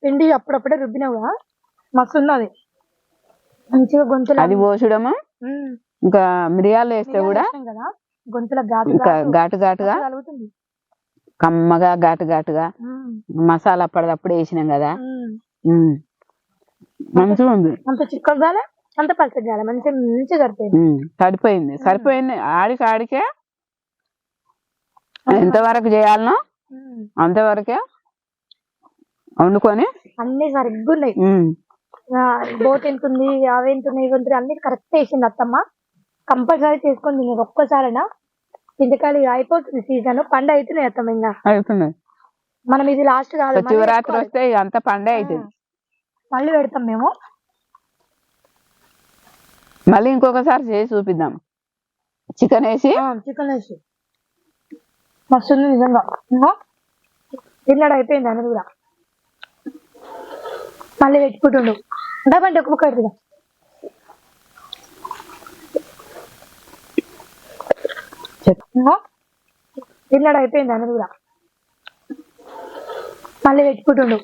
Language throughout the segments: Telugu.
పిండి అప్పుడప్పుడే రుబ్బినావుగా మస్తు ఉన్నది మంచిగా గొంతులు అది పోసడము ఇంకా మిరియాలు వేస్తే కూడా కదా గొంతుల ఇంకా ఘాటు ఘాటుగా కలుగుతుంది కమ్మగా ఘాటు ఘాటుగా మసాలా అప్పటిదప్పుడు వేసినాం కదా మంచిగా ఉంది. అంత చిక్కగా గాలే అంత పలసగా గాలే మంచిగా సరిపోయింది సరిపోయింది. ఆడికే ఎంతవరకు చేయాలనో అంతవరకే వండుకొని అన్ని సరిగ్గా ఉన్నాయి. బోట్ ఎంత ఉంది అవి ఎంత ఉన్నాయి ఇవంతా అన్ని కరెక్ట్ వేసింది అత్తమ్మ. కంపల్సరీ చేసుకొని తినేది ఒక్కసారైనా. చింతకాయలు అయిపోతుంది సీజన్ పండు అవుతున్నాయి అత్తమ్మ. ఇంకా అవుతున్నాయి. మనం ఇది లాస్ట్ కాదు శివరాత్రి వస్తే అంత పండే అవుతుంది. మళ్ళీ పెడతాం మేము. మళ్ళీ ఇంకొకసారి చేసి చూపిద్దాం. చికెన్ వేసి మస్తు ఉంది నిజంగా. తిన్నాడు అయిపోయింది అన్నది కూడా. మళ్ళీ పెట్టుకుంటుండు డబ్బండి ఒక ముక్క పెడుతుందా. తిన్నాడు అయిపోయింది అన్నది కూడా. మళ్ళీ పెట్టుకుంటుండు.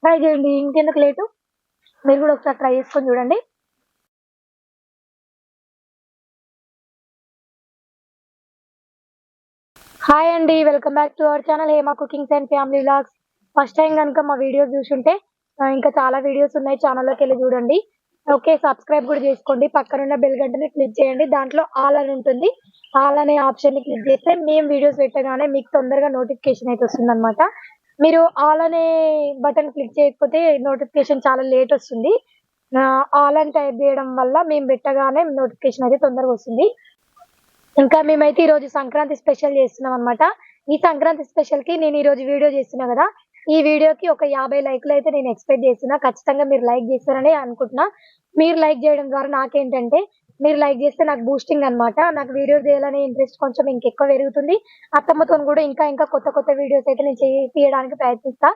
ట్రై చేయండి ఇంకెందుకు లేటు. మీరు కూడా ఒకసారి ట్రై చేసుకొని చూడండి. హాయ్ అండి, welcome back to our channel Hema cookings and family vlogs. First time కనుక మా వీడియోస్ చూసుంటే ఇంకా చాలా వీడియోస్ ఉన్నాయి, ఛానల్లోకి వెళ్ళి చూడండి. ఓకే, సబ్స్క్రైబ్ కూడా చేసుకోండి. పక్కనున్న బెల్ గంటని క్లిక్ చేయండి. దాంట్లో ఆల్ అని ఉంటుంది. ఆల్ అనే ఆప్షన్ ని క్లిక్ చేస్తే మేము వీడియోస్ పెట్టగానే మీకు తొందరగా నోటిఫికేషన్ అయితే వస్తుంది అనమాట. మీరు ఆల్ అనే బటన్ క్లిక్ చేయకపోతే నోటిఫికేషన్ చాలా లేట్ వస్తుంది. ఆల్ అని టైప్ చేయడం వల్ల మేము పెట్టగానే నోటిఫికేషన్ అయితే తొందరగా వస్తుంది. ఇంకా మేమైతే ఈరోజు సంక్రాంతి స్పెషల్ చేస్తున్నాం అనమాట. ఈ సంక్రాంతి స్పెషల్ కి నేను ఈరోజు వీడియో చేస్తున్నా కదా, ఈ వీడియోకి ఒక 50 లైక్లు అయితే నేను ఎక్స్పెక్ట్ చేస్తున్నా. ఖచ్చితంగా మీరు లైక్ చేస్తారని అనుకుంటున్నా. మీరు లైక్ చేయడం ద్వారా నాకేంటంటే, మీరు లైక్ చేస్తే నాకు బూస్టింగ్ అనమాట. నాకు వీడియోస్ చేయాలనే ఇంట్రెస్ట్ కొంచెం ఇంకెక్కువ పెరుగుతుంది. అత్తమ్మతో కూడా ఇంకా కొత్త వీడియోస్ అయితే నేను తీయడానికి ప్రయత్నిస్తా.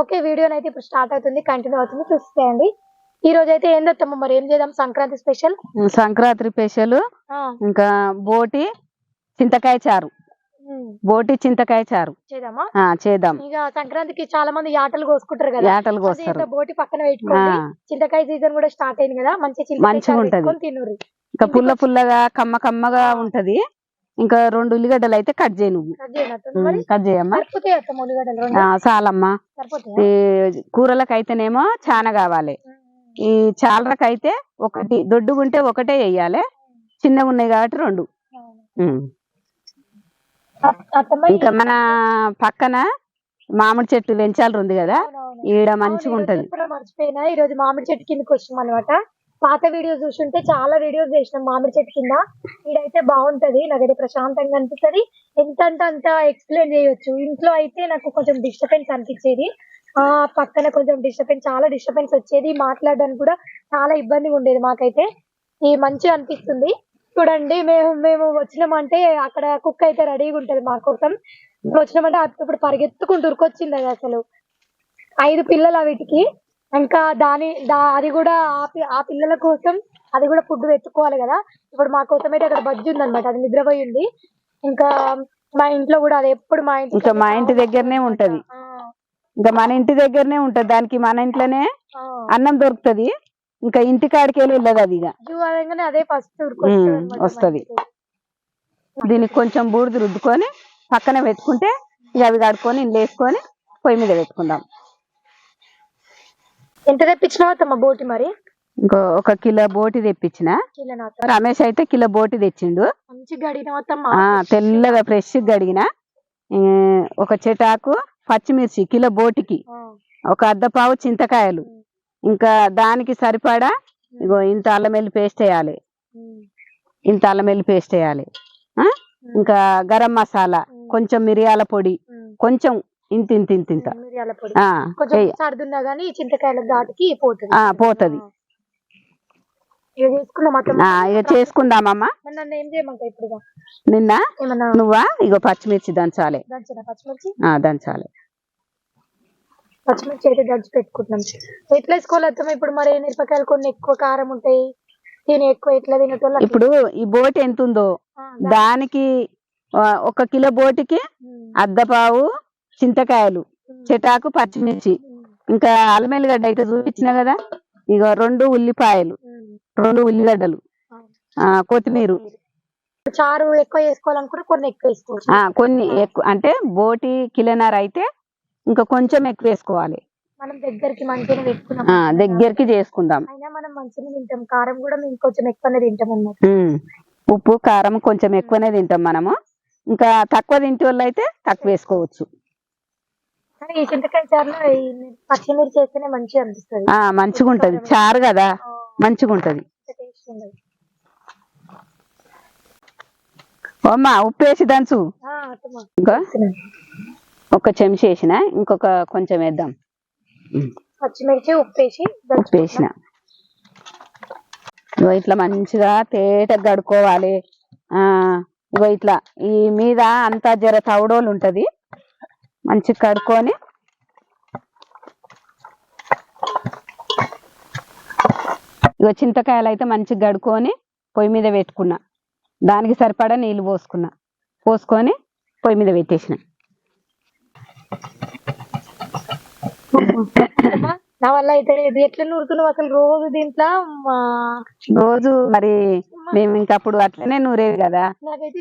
ఓకే, వీడియోని అయితే ఇప్పుడు స్టార్ట్ అవుతుంది, కంటిన్యూ అవుతుంది, చూసేయండి. ఈ రోజు అయితే ఏందత్తమ్మ మరి ఏం చేద్దాం సంక్రాంతి స్పెషల్? సంక్రాంతి స్పెషల్ ఇంకా బోటి చింతకాయ చారు. బోటి చింతకాయ చారు చేద్దాం. ఇక సంక్రాంతికి చాలా మంది యాటలు కోసుకుంటారు కదా, యాటలు కోస్తారు. బోటి పక్కన పెట్టుకోండి. చింతకాయ సీజన్ కూడా స్టార్ట్ అయింది కదా, మంచిగా ఉంటది. తినరు ఇంకా పుల్లగా కమ్మగా ఉంటది. ఇంకా 2 ఉల్లిగడ్డలు అయితే కట్ చేయ. నువ్వు కట్ చేయమ్మా. చాలమ్మా. కూరలకు అయితేనేమో చాలా కావాలి. ఈ చాలరకైతే ఒకటి, దొడ్డుగుంటే ఒకటే వేయాలి. చిన్నగా ఉన్నాయి కాబట్టి 2. ఇంకా మన పక్కన మామిడి చెట్టు వెంచాలు ఉంది కదా, ఈడ మంచిగా ఉంటది. మర్చిపోయినా ఈ రోజు మామిడి చెట్టు కిందకి వచ్చినాం అనమాట. పాత వీడియోస్ చూస్తుంటే చాలా వీడియోస్ చేసినాం మామిడి చెట్టు కింద. ఈడైతే బాగుంటది, నాకైతే ప్రశాంతంగా అనిపిస్తుంది. ఎంత అంత ఎక్స్ప్లెయిన్ చేయొచ్చు. ఇంట్లో అయితే నాకు కొంచెం డిస్టర్బెన్స్ అనిపించేది. పక్కన కొంచెం చాలా డిస్టర్బెన్స్ వచ్చేది. మాట్లాడడానికి కూడా చాలా ఇబ్బందిగా ఉండేది మాకైతే. ఈ మంచిగా అనిపిస్తుంది. చూడండి, మేము వచ్చినామంటే అక్కడ కుక్ అయితే రెడీగా ఉంటది మా కోసం. వచ్చినామంటే ఇప్పుడు పరిగెత్తుకుంటూ ఉరికొచ్చింది. అది అసలు 5 పిల్లలు వీటికి. ఇంకా అది కూడా ఆ పిల్లల కోసం అది కూడా ఫుడ్ పెట్టుకోవాలి కదా. ఇప్పుడు మా కోసం అయితే అక్కడ బజ్జి ఉందన్నమాట, అది నిద్రపోయి ఉంది. ఇంకా మా ఇంట్లో కూడా అది ఎప్పుడు మా ఇంటి దగ్గరనే ఉంటది. ఇంకా మన ఇంటి దగ్గరనే ఉంటది. దానికి మన ఇంట్లోనే అన్నం దొరుకుతది. ఇంకా ఇంటికాడికి వెళ్ళదు. అది ఇక అదే ఫస్ట్ వస్తుంది. దీనికి కొంచెం బూడిద రుద్దుకొని పక్కన పెట్టుకుంటే ఇక అవి కడుక్కొని ఇంట్లో వేసుకొని పొయ్యి మీద పెట్టుకుందాం. ఎంత తెప్పించినావా బోటి? మరి ఇంకో 1 కిలో బోటి తెప్పించిన. రమేష్ అయితే కిలో బోటి తెచ్చిండు. తెల్లగా ఫ్రెష్ గడిగిన. ఒక చెటాకు పచ్చిమిర్చి కిలో బోటికి, ఒక అద్దపావు చింతకాయలు, ఇంకా దానికి సరిపడా ఇగో ఇంత అల్లం వెల్లి పేస్ట్ వేయాలి. ఇంకా గరం మసాలా, కొంచెం మిరియాల పొడి, కొంచెం ఇంత పోతది. ఇక చేసుకుందామమ్మా. నిన్న నువ్వా ఇగో పచ్చిమిర్చి దంచాలి. పచ్చిమిర్చి అయితే దంచి పెట్టుకుంటున్నాం. ఎట్లా వేసుకోవాలి అత్తమ్మ ఇప్పుడు? మరి మిరపకాయలు కొన్ని ఎక్కువ కారం ఉంటాయి, దీని ఎక్కువ ఎట్లా తినటం? ఇప్పుడు ఈ బోటి ఎంత ఉందో దానికి 1 కిలో బోటికి అద్దపావు చింతకాయలు, చెటాకు పచ్చిమిర్చి, ఇంకా అల్లం ఎల్లిగడ్డ అయితే చూపించిన కదా, ఇక 2 ఉల్లిపాయలు, 2 ఉల్లిగడ్డలు, కొత్తిమీర. చారు ఎక్కువ వేసుకోవాలనుకుంటే కొన్ని ఎక్కువ వేసుకోవచ్చు. కొన్ని ఎక్కువ అంటే బోటి కిలోన్నర అయితే ఇంకా కొంచెం ఎక్కువ వేసుకోవాలి. మనం దగ్గరికి మంచిగా పెట్టుకున్నాం, దగ్గరికి చేసుకుందాం. అయినా మనం మంచిగా తింటాం, కారం కూడా మేము కొంచెం ఎక్కువనే తింటాం అన్నమాట. ఉప్పు కారం కొంచెం ఎక్కువనే తింటాం మనము. ఇంకా తక్కువ తింటే వాళ్ళు అయితే తక్కువ వేసుకోవచ్చు. ఈ చింతకాయ చారులో పచ్చిమిర్చి చేస్తేనే మంచిగా అనిపిస్తుంది. మంచిగా ఉంటది చారు కదా, మంచిగా ఉంటది. అమ్మా ఉప్పు వేసి దంచు. ఇంకా ఒక చెంచా వేసిన, ఇంకొక కొంచెం వేద్దాం. పచ్చిమిర్చి ఉప్పు వేసిన ఇట్లా మంచిగా తేటగా కడుక్కోవాలి. ఇగో ఇట్లా ఈ మీద అంతా జర తౌడోలు ఉంటది, మంచిగా కడుక్కొని ఇగో చింతకాయలు అయితే మంచిగా కడుక్కొని పొయ్యి మీద పెట్టుకున్నా. దానికి సరిపడా నీళ్ళు పోసుకొని పొయ్యి మీద పెట్టేసిన. నా వల్ల అయితే ఇది ఎట్లా నూరుతున్నావు అసలు రోజు దీంట్లో? రోజు మరి మేము ఇంకా అప్పుడు అట్లనే నూరేది కదా,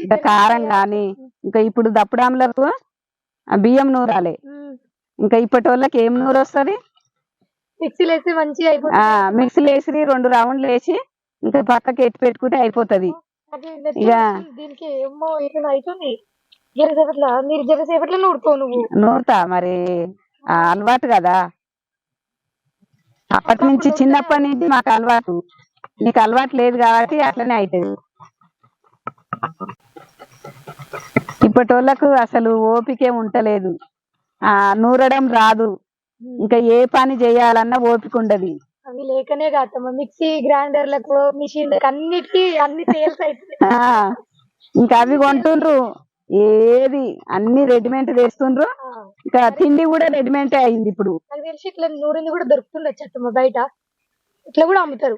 ఇంకా కారం గాని, ఇంకా ఇప్పుడు దప్పుడాములకు బియ్యం నూరాలి. ఇంకా ఇప్పటి వాళ్ళకి ఏం నూరు వస్తుంది? మిక్సీలో వేసి మంచిగా మిక్సీలో వేసి 2 రౌండ్లు వేసి ఇంకా పక్కకి ఎత్తి పెట్టుకుంటే అయిపోతుంది. ఇక దీనికి ఏమో ఇట్లా అవుతుంది, మీరు జరసేపట్లో నూరుతావు. నువ్వు నూరుతా మరి, అలవాటు కదా, అప్పటి నుంచి చిన్నప్పటి నుంచి మాకు అలవాటు. నీకు అలవాటు లేదు కాబట్టి అట్లనే అవుతుంది. ఇప్పటి వాళ్ళకు అసలు ఓపికే ఉంటలేదు, నూరడం రాదు, ఇంకా ఏ పని చేయాలన్నా ఓపిక ఉండదు. అవి లేకనే కాదమ్మా, మిక్సీ గ్రైండర్లకు మిషన్లకు అన్నిటికీ అన్ని సేల్స్ అవుతుంది. ఇంకా అవి కొంటుండ్రు, ఏది అన్ని రెడీమేడ్ వేస్తుండ్రు. ఇంకా తిండి కూడా రెడీమేడ్ అయింది ఇప్పుడు. నాకు తెలిసి ఇట్లా నూరింది కూడా దొరుకుతుండొచ్చు బయట, ఇట్లా కూడా అమ్ముతారు.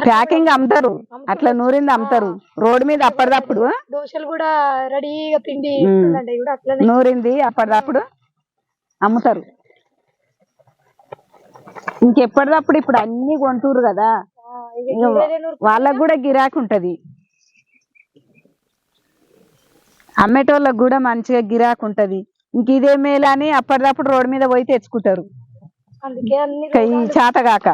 ప్యాకింగ్ అమ్ముతారు, అట్లా నూరింది అమ్ముతారు రోడ్డు మీద. అప్పటిదప్పుడు దోశలు కూడా రెడీగా పిండి నూరింది అప్పటిదప్పుడు అమ్ముతారు. ఇంకెప్పటిదప్పుడు ఇప్పుడు అన్ని కొంటూరు కదా, వాళ్ళకు కూడా గిరాకీ ఉంటది. అమ్మేటోళ్ళకి కూడా మంచిగా గిరాకీ ఉంటది. ఇంక ఇదే మేలని అప్పటిదప్పుడు రోడ్డు మీద పోయి తెచ్చుకుంటారు. ఈ చేతగాక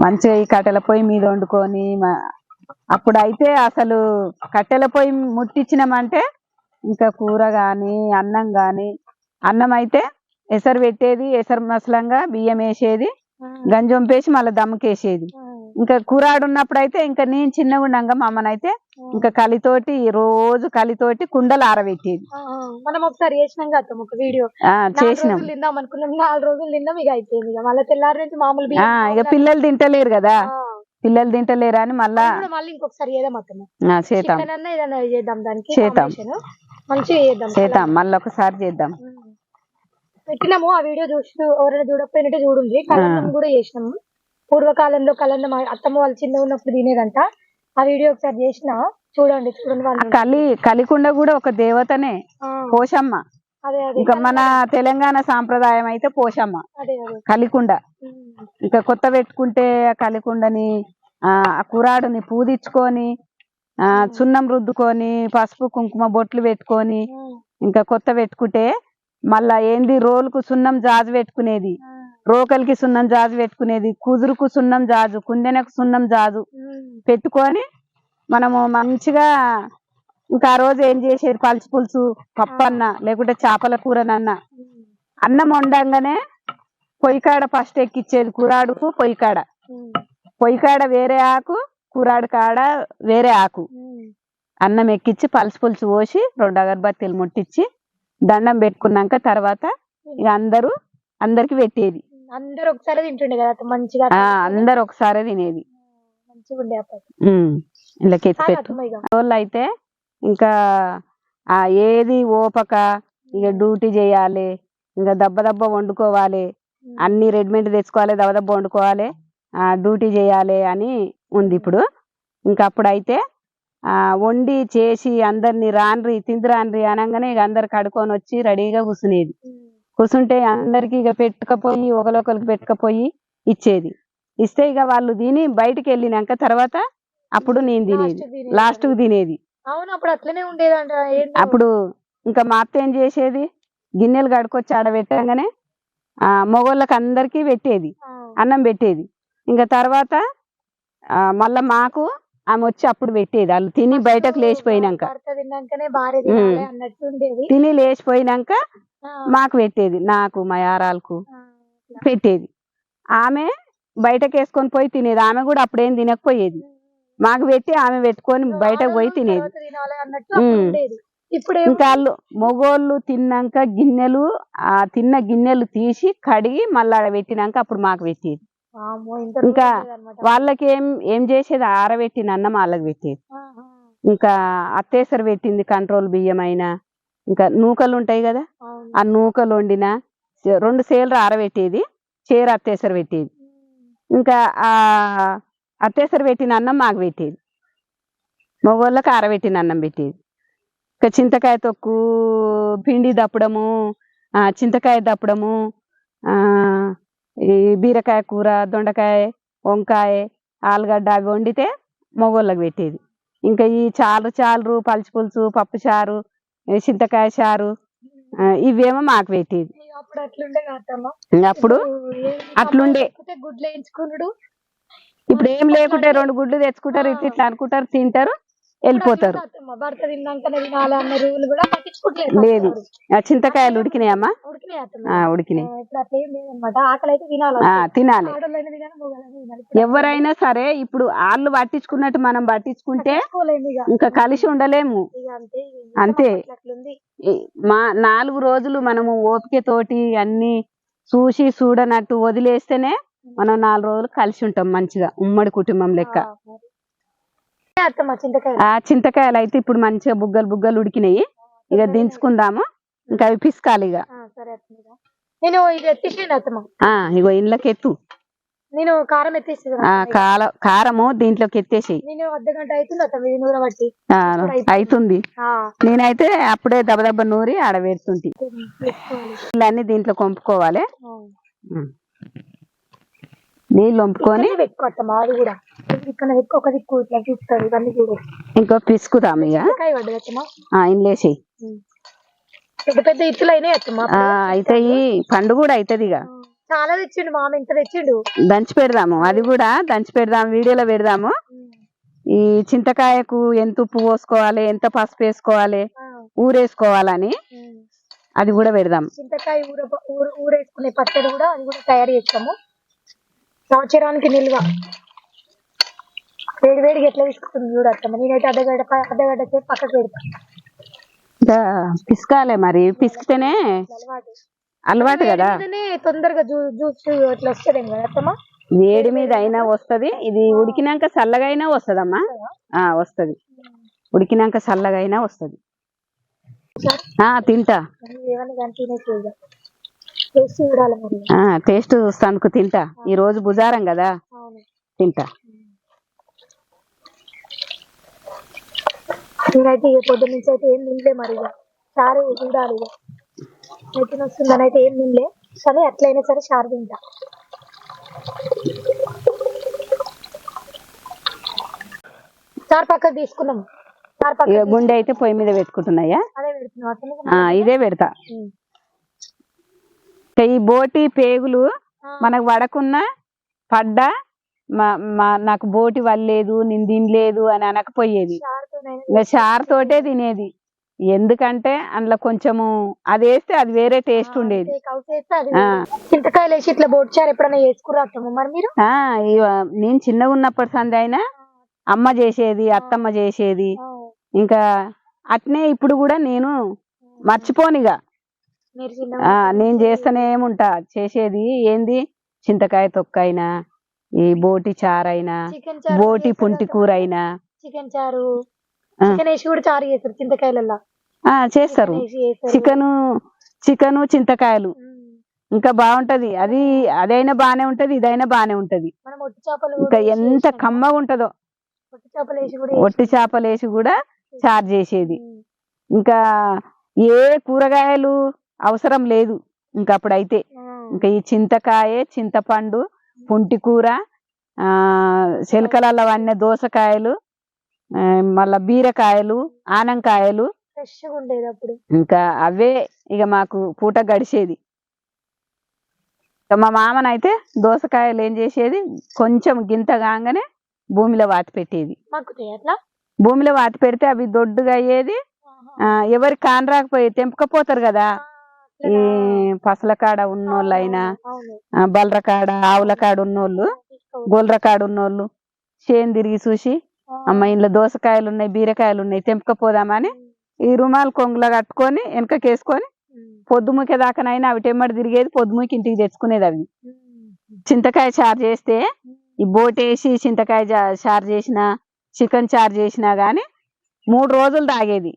మంచిగా ఈ కట్టెల పొయ్యి మీద వండుకొని, అప్పుడు అయితే అసలు కట్టెల పొయ్యి ముట్టించినామంటే ఇంకా కూర గాని అన్నం గాని, అన్నం అయితే ఎసరు పెట్టేది, ఎసరు మసలంగా బియ్యం వేసేది, గంజొంపేసి మళ్ళీ దమ్ముకేసేది. ఇంకా కూరాడు ఉన్నప్పుడు అయితే ఇంకా నేను చిన్నగా ఉండగా మా అమ్మనైతే ఇంకా కలితోటి రోజు కలితోటి కుండలు ఆరబెట్టేది. మనం ఒకసారి చేసినాం కదా ఒక వీడియో, చేసినాం, తిందాం అనుకున్నాం, 4 రోజులు తిన్నాం, ఇక అయిపోయింది. మళ్ళీ తెల్లారి నుంచి మామూలు ఇక పిల్లలు తింటలేరు కదా, పిల్లలు తింటలేరు అని మళ్ళీ ఇంకొకసారి చేద్దాం చేద్దాం, ఏదైనా చేద్దాం, దానికి మంచిగా చేద్దాం, మళ్ళీ ఒకసారి చేద్దాం. పెట్టినాము ఆ వీడియో ఎవరైనా చూడకపోయినట్టే చూడండి. కలందం కూడా చేసినాము పూర్వకాలంలో, కలందం అత్తమ్మ వాళ్ళు చిన్న ఉన్నప్పుడు తినేదంట. ఆ వీడియో ఒకసారి చేసిన, చూడండి. కలికుండ కూడా ఒక దేవతనే, పోషమ్మ. ఇంకా మన తెలంగాణ సాంప్రదాయం అయితే పోషమ్మ, కలికుండ. ఇంకా కొత్త పెట్టుకుంటే కలికుండని కురాడుని పూదించుకొని, సున్నం రుద్దుకొని, పసుపు కుంకుమ బొట్లు పెట్టుకొని, ఇంకా కొత్త పెట్టుకుంటే మళ్ళా ఏంది రోలుకు సున్నం జాజు పెట్టుకునేది, రోకలికి సున్నం జాజు పెట్టుకునేది, కుదురుకు సున్నం జాజు, కుందెనకు సున్నం జాజు పెట్టుకొని మనము మంచిగా ఇంకా ఆ రోజు ఏం చేసేది, పలుచు పులుసు పప్పన్న లేకుంటే చేపల కూరనన్న. అన్నం వండంగానే పొయ్యికాడ ఫస్ట్ ఎక్కిచ్చేది కురాడుకు. పొయ్యికాడ వేరే ఆకు, కురాడు కాడ వేరే ఆకు. అన్నం ఎక్కిచ్చి పలుచు పులుసు పోసి 2 అగరబత్తీలు ముట్టించి దండం పెట్టుకున్నాక తర్వాత ఇక అందరికి పెట్టేది. అందరు ఒకసారి తింటుండే కదా మంచిగా, అందరు ఒకసారి తినేది. ఇళ్ళకి ఎత్తి పెట్టు వాళ్ళు అయితే ఇంకా ఏది ఓపక ఇక డ్యూటీ చేయాలి, ఇంకా దెబ్బ వండుకోవాలి, అన్ని రెడీమేడ్ తెచ్చుకోవాలి, దెబ్బ వండుకోవాలి, డ్యూటీ చేయాలి అని ఉంది ఇప్పుడు. ఇంకా అప్పుడైతే వండి చేసి అందరిని రాన్రి తిందిరాన్రి అనగానే ఇక అందరు కడుకొని వచ్చి రెడీగా కూర్చునేది. కూర్చుంటే అందరికి ఇక పెట్టుకపోయి ఒకరికి పెట్టుకపోయి ఇచ్చేది. ఇస్తే ఇక వాళ్ళు తిని బయటికి వెళ్ళినాక తర్వాత అప్పుడు నేను తినేది, లాస్ట్ కు తినేది. అవును, అప్పుడు అట్లనే ఉండేదంట. అప్పుడు ఇంకా మా అత్త ఏం చేసేది, గిన్నెలు కడుకొచ్చి ఆడ పెట్టగానే మగోళ్ళకి అందరికి పెట్టేది, అన్నం పెట్టేది. ఇంకా తర్వాత మళ్ళా మాకు ఆమె వచ్చి అప్పుడు పెట్టేది. వాళ్ళు తిని బయటకు లేచిపోయినాక, తిని లేచిపోయినాక మాకు పెట్టేది, నాకు మా యారాలకు పెట్టేది. ఆమె బయటకు వేసుకొని పోయి తినేది. ఆమె కూడా అప్పుడేం తినకపోయేది, మాకు పెట్టి ఆమె పెట్టుకొని బయటకు పోయి తినేది. ఇంకా వాళ్ళు మొగోళ్ళు తిన్నాక గిన్నెలు తిన్న గిన్నెలు తీసి కడిగి మళ్ళీ ఆడ పెట్టినాక అప్పుడు మాకు పెట్టేది. ఇంకా వాళ్ళకి ఏం చేసేది, ఆరబెట్టిన అన్నం వాళ్ళకి పెట్టేది. ఇంకా అత్తేసరి పెట్టింది కంట్రోల్ బియ్యం అయినా, ఇంకా నూకలు ఉంటాయి కదా, ఆ నూకలు వండిన 2 సేర్లు ఆరబెట్టేది, చీర అత్తేసరి పెట్టేది. ఇంకా ఆ అత్తేసరి పెట్టిన అన్నం మాకు పెట్టేది, మగవాళ్ళకి ఆరబెట్టిన అన్నం పెట్టేది. ఇంకా చింతకాయ తొక్కు పిండి దప్పడము, చింతకాయ దప్పడము, ఈ బీరకాయ కూర, దొండకాయ, వంకాయ, ఆలుగడ్డ అవి వండితే మగవాళ్ళకి పెట్టేది. ఇంకా ఈ చారు, పలుచు పులుసు, పప్పు చారు, చింతకాయ చారు ఇవేమో మాకు పెట్టేది. అప్పుడు అట్లుండే. గుడ్లు వేయించుకున్నాడు. ఇప్పుడు ఏం లేకుంటే 2 గుడ్లు తెచ్చుకుంటారు, ఇట్లా అనుకుంటారు, తింటారు, వెళ్ళిపోతారు. భర్త తిన్నాకనే తినాలి అన్న రూల్ కూడా పట్టించుకోవట్లేదు. లేదు. చింతకాయలు ఉడికినాయమ్మా, ఉడికినాయి. తినాలి. ఎవరైనా సరే ఇప్పుడు వాళ్ళు పట్టించుకున్నట్టు మనం పట్టించుకుంటే ఇంకా కలిసి ఉండలేము. అంతే. 4 రోజులు మనము ఓపిక తోటి అన్ని చూసి చూడనట్టు వదిలేస్తేనే మనం 4 రోజులు కలిసి ఉంటాం మంచిగా, ఉమ్మడి కుటుంబం లెక్క. చింతకాయలు అయితే ఇప్పుడు మంచిగా బుగ్గలు ఉడికినాయి. ఇక దించుకుందాము, ఇంకా అవి పిసుకాలి. ఇక నేను ఇది ఎత్తేసాను అత్తమ్మ. ఇగో ఇంట్లోకి ఎత్తు. నేను కారం ఎత్తేసి కారము దీంట్లోకి ఎత్తేసి. నేను అర్ధగంట అవుతుంది అత్తమ్మ ఇది నూరబట్టి. అవుతుంది. నేనైతే అప్పుడే దెబ్బ నూరి ఆడ పెడుతుంటి. ఇవన్నీ దీంట్లో కొంపుకోవాలి. నీళ్ళు వంపుకొని ఇంకో పిసుకుతాము. ఇక ఇంలేసి పెద్ద పెద్ద ఇత్తులు అయినాయి అత్తమ్మ. అయితే ఈ పండు కూడా అవుతుంది. ఇక చాలా తెచ్చిండు మామ, ఇంత తెచ్చిండు. దంచి పెడదాము, అది కూడా దంచి పెడదాము, వీడియోలో పెడదాము. ఈ చింతకాయకు ఎంత ఉప్పు పోసుకోవాలి, ఎంత పసుపు వేసుకోవాలి, ఊరేసుకోవాలని అది కూడా పెడదాం. చింతకాయ ఊరేసుకునే పచ్చడి కూడా అది కూడా తయారు చేస్తాము. సంవత్సరానికి నిల్వ. వేడివేడికి ఎట్లా తీసుకుంటుంది చూడత్తమ్మ. నేనైతే అర్ధగడ్డ చేసి పక్కకు పెడతాను. ఇంకా పిసుకాలే, మరి పిసికితేనే అలవాటు కదా. తొందరగా జ్యూస్ అట్లా వస్తుంది కదా అత్తమ్మ. వేడి మీద అయినా వస్తది, ఇది ఉడికినాక చల్లగా అయినా వస్తదమ్మా. వస్తది, ఉడికినాక చల్లగా అయినా వస్తది. తింటా. టేస్ట్ చూస్తాను, తింటా. ఈ రోజు బుజారం కదా, తింటా. నేనైతే పొద్దు నుంచి అయితే ఏం తినలే, మరి చారు చూడాలి. అయితే వస్తుందని అయితే ఏం తినలే, కానీ ఎట్లయినా సరే చారు తింటా. చారు పక్కకు తీసుకున్నాం. గుండె అయితే పొయ్యి మీద పెట్టుకుంటున్నాయా? అదే పెడుతున్నా, ఇదే పెడతా. ఈ బోటి పేగులు మనకు పడకున్నా పడ్డా నాకు బోటి వల్లేదు, నేను తినలేదు అని అనకపోయేది. ఇంకా చారుతోటే తినేది. ఎందుకంటే అందులో కొంచెము అది వేస్తే అది వేరే టేస్ట్ ఉండేది. చింతకాయలు వేసి ఇట్లా బోటి చారు ఎప్పుడైనా వేసుకురా మరి మీరు? నేను చిన్నగా ఉన్నప్పటి సంది అయినా అమ్మ చేసేది, అత్తమ్మ చేసేది. ఇంకా అట్నే ఇప్పుడు కూడా నేను మర్చిపోనిగా, నేను చేస్తూనే ఉంటా. చేసేది ఏంది, చింతకాయ తొక్కైనా, ఈ బోటి చారైనా, బోటి పుంటి కూర అయినా, చికెన్ చారు, చికెన్ వేసి కూడా చారు చేస్తారు చింతకాయలలో. చేస్తారు. చికెను చింతకాయలు ఇంకా బాగుంటది. అదైనా బానే ఉంటది, ఇదైనా బానే ఉంటది. ఇంకా ఎంత కమ్మగా ఉంటదో. ఒట్టి చేపలు వేసి కూడా చారు చేసేది. ఇంకా ఏ కూరగాయలు అవసరం లేదు ఇంకా అప్పుడైతే. ఇంకా ఈ చింతకాయ, చింతపండు, పుంటి కూర, చిలకలలో అన్నీ దోసకాయలు, మళ్ళా బీరకాయలు, ఆనంకాయలు ఉండేది అప్పుడు. ఇంకా అవే ఇక మాకు పూట గడిచేది. మా మామనైతే దోసకాయలు ఏం చేసేది, కొంచెం గింత కాగానే భూమిలో వాతి పెట్టేది. భూమిలో వాతి పెడితే అవి దొడ్డుగా అయ్యేది. ఎవరి కాని రాకపోయి తెంపకపోతారు కదా, ఈ పసల కాడ ఉన్నోళ్ళైనా, బలర కాడ, ఆవుల కాడ ఉన్నోళ్ళు, గోల్ర కాడ ఉన్నోళ్ళు చేను తిరిగి చూసి, అమ్మ ఇంట్లో దోసకాయలు ఉన్నాయి, బీరకాయలు ఉన్నాయి, తెంపకపోదామని ఈ రుమాలు కొంగులా కట్టుకొని వెనకకేసుకొని పొద్దుముఖ దాకానైనా అవి టెమ్మడి తిరిగేది. పొద్దుముఖ ఇంటికి తెచ్చుకునేది. అవి చింతకాయ చారు చేస్తే, ఈ బోటేసి చింతకాయ చారు చేసిన, చికెన్ చారు చేసినా గాని 3 రోజులు తాగేది.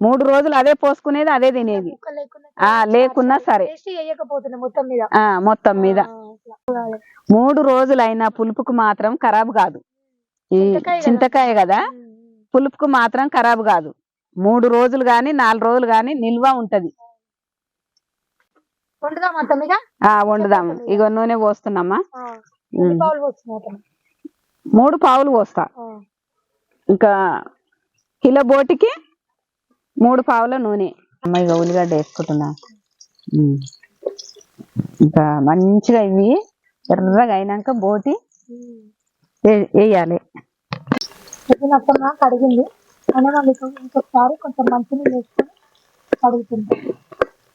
3 రోజులు అదే పోసుకునేది, అదే తినేది. లేకున్నా సరే మొత్తం మీద 3 రోజులు అయినా పులుపుకు మాత్రం ఖరాబు కాదు. ఈ చింతకాయ కదా, పులుపుకు మాత్రం ఖరాబు కాదు. 3 రోజులు గాని 4 రోజులు గాని నిల్వ ఉంటది. వండుదాము. ఇగో నూనె పోస్తున్నామ్మా. 3 పావులు పోస్తా. ఇంకా కిలో బోటికి 3 పావుల నూనె. అమ్మ ఇక ఉల్లిగడ్డ వేసుకుంటున్నా. ఇంకా మంచిగా ఇవి ఎర్రగా అయినాక బోటి వేయాలి. కడిగింది ఇంకొకసారి కొంచెం మంచిగా వేసుకొని కడుగుతుంది.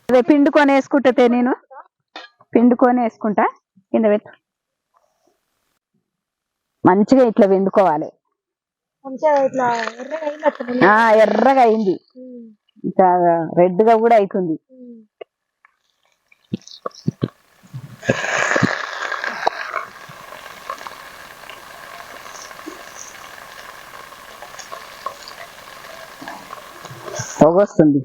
అదే పిండుకొని వేసుకుంటే, నేను పిండుకొని వేసుకుంటా. కింద పెట్టు. మంచిగా ఇట్లా వెండుకోవాలి. ఎర్రగా అయింది. ఇంకా రెడ్ గా కూడా అవుతుంది. పొగొస్తుంది.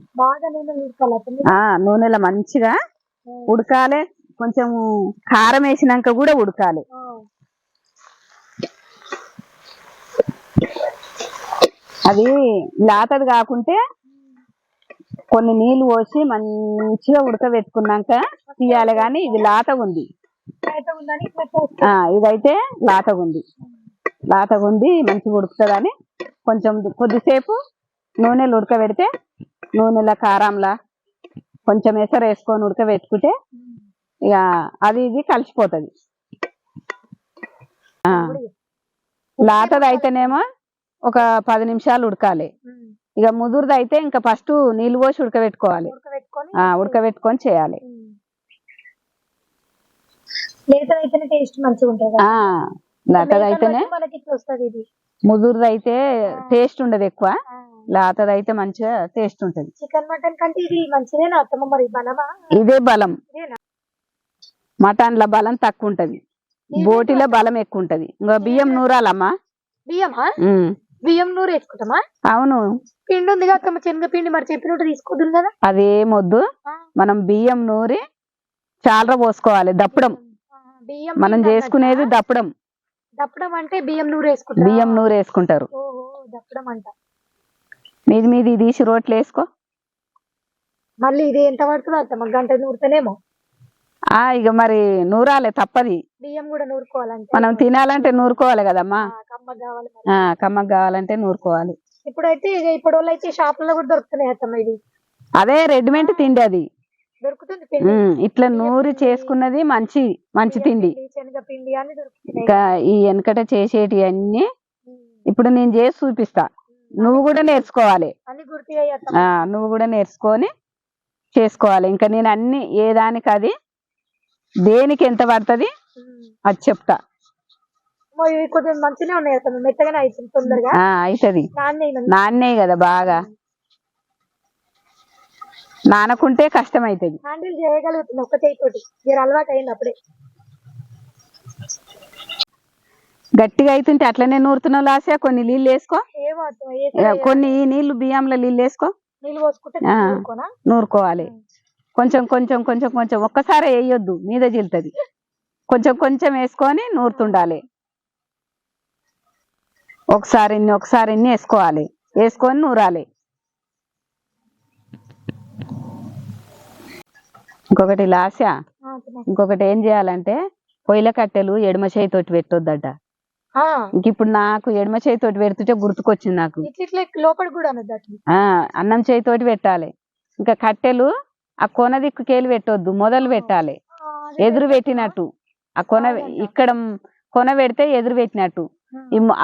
నూనెలో మంచిగా ఉడకాలి. కొంచెం కారం వేసినాక కూడా ఉడకాలి. అది లాతది కాకుంటే కొన్ని నీళ్లు పోసి మంచిగా ఉడకబెట్టుకున్నాక తీయాలి. కానీ ఇది లాతగా ఉంది. ఇదైతే లాతగా ఉంది. మంచిగా ఉడుకుతుందని కొంచెం కొద్దిసేపు నూనెలు ఉడకబెడితే, నూనెల కారంలా కొంచెం ఎసరు వేసుకొని ఉడకబెట్టుకుంటే ఇక అది ఇది కలిసిపోతుంది. లాతది అయితేనేమో ఒక 10 నిమిషాలు ఉడకాలి. ఇక ముదురుది అయితే ఇంకా ఫస్ట్ నీళ్ళు పోసి ఉడకబెట్టుకోవాలి. ఉడకబెట్టుకొని చేయాలి. లాతది అయితేనే. ముదురుది అయితే టేస్ట్ ఉండదు ఎక్కువ. లాతది అయితే మంచిగా టేస్ట్ ఉంటది. చికెన్ మటన్ కంటే ఇది మంచిదేనా అత్తమ్మ? మరి బలమా? ఇదే బలం. మటన్ లో బలం తక్కువ ఉంటది, బోటిలో బలం ఎక్కువ ఉంటది. ఇంకా బియ్యం నూరాలమ్మా. బియ్యం నూరు వేసుకుంటామా? అవును. పిండి ఉంది కదా శనగపిండి, మరి చెప్పినట్టు తీసుకోదు కదా. అదేమొద్దు, మనం బియ్యం నూరి చాలర పోసుకోవాలి. దప్పడం మనం చేసుకునేది దప్పడం. దప్పడం అంటే బియ్యం నూరు వేసుకుంటారు. బియ్యం నూరు వేసుకుంటారు. దప్పడం అంట. మీది తీసి రోట్లు వేసుకో. మళ్ళీ ఇది ఎంత పడుతుందో అత్తమ్మ? గంట నూరుతేనేమో. ఇక మరి నూరాలే, తప్పది. బియ్యం కూడా నూరుకోవాలంటే, మనం తినాలంటే నూరుకోవాలి కదమ్మా. కమ్మకు కావాలంటే నూరుకోవాలి. ఇప్పుడైతే ఇప్పుడు వాళ్ళు అయితే షాపులలో కూడా దొరుకుతున్నాయి అత్తమ్మ. ఇది అదే రెడీమేడ్ తిండి, అది దొరుకుతుంది. ఇట్లా నూరి చేసుకున్నది మంచి తిండి. శనగపిండి అని దొరుకుతుంది. ఇంకా ఈ వెనకట చేసేటి అన్ని ఇప్పుడు నేను చేసి చూపిస్తా. నువ్వు కూడా నేర్చుకోవాలి. నువ్వు కూడా నేర్చుకొని చేసుకోవాలి. ఇంకా నేను అన్ని ఏ దానికి అది దేనికి ఎంత పడుతుంది అది చెప్తా. కొంచెం మంచిగా ఉన్నాయి, మెత్తగానే అవుతుంది తొందరగా. అవుతుంది. నాన్నే కదా బాగా. నానకుంటే కష్టం అవుతుంది. హ్యాండిల్ చేయగలుగుతుంది ఒక చేతితోటి. అలవాటు అయింది అప్పుడే. గట్టిగా అవుతుంటే అట్లనే నూరుతున్నావు లాస్యా. కొన్ని నీళ్ళు వేసుకో. కొన్ని నీళ్లు బియ్యంలో నీళ్ళు వేసుకో. నీళ్ళు పోసుకుంటే నూరుకోవాలి. కొంచెం కొంచెం కొంచెం కొంచెం ఒక్కసారి వేయొద్దు, మీద జిల్లుతుంది. కొంచెం కొంచెం వేసుకొని నూరుతుండాలి. ఒకసారి ఇన్ని వేసుకోవాలి, వేసుకొని నూరాలి. ఇంకొకటి లాస్య, ఇంకొకటి ఏం చేయాలంటే పొయ్యిల కట్టెలు ఎడమ చేయితోటి పెట్టొద్దట. ఇంక ఇప్పుడు నాకు ఎడమ చేయితోటి పెడుతుంటే గుర్తుకొచ్చింది నాకు. అన్నం చేయితోటి పెట్టాలి. ఇంకా కట్టెలు ఆ కొన దిక్కుకేలి పెట్టొద్దు, మొదలు పెట్టాలి ఎదురు పెట్టినట్టు. ఆ ఇక్కడ కొన పెడితే ఎదురు పెట్టినట్టు,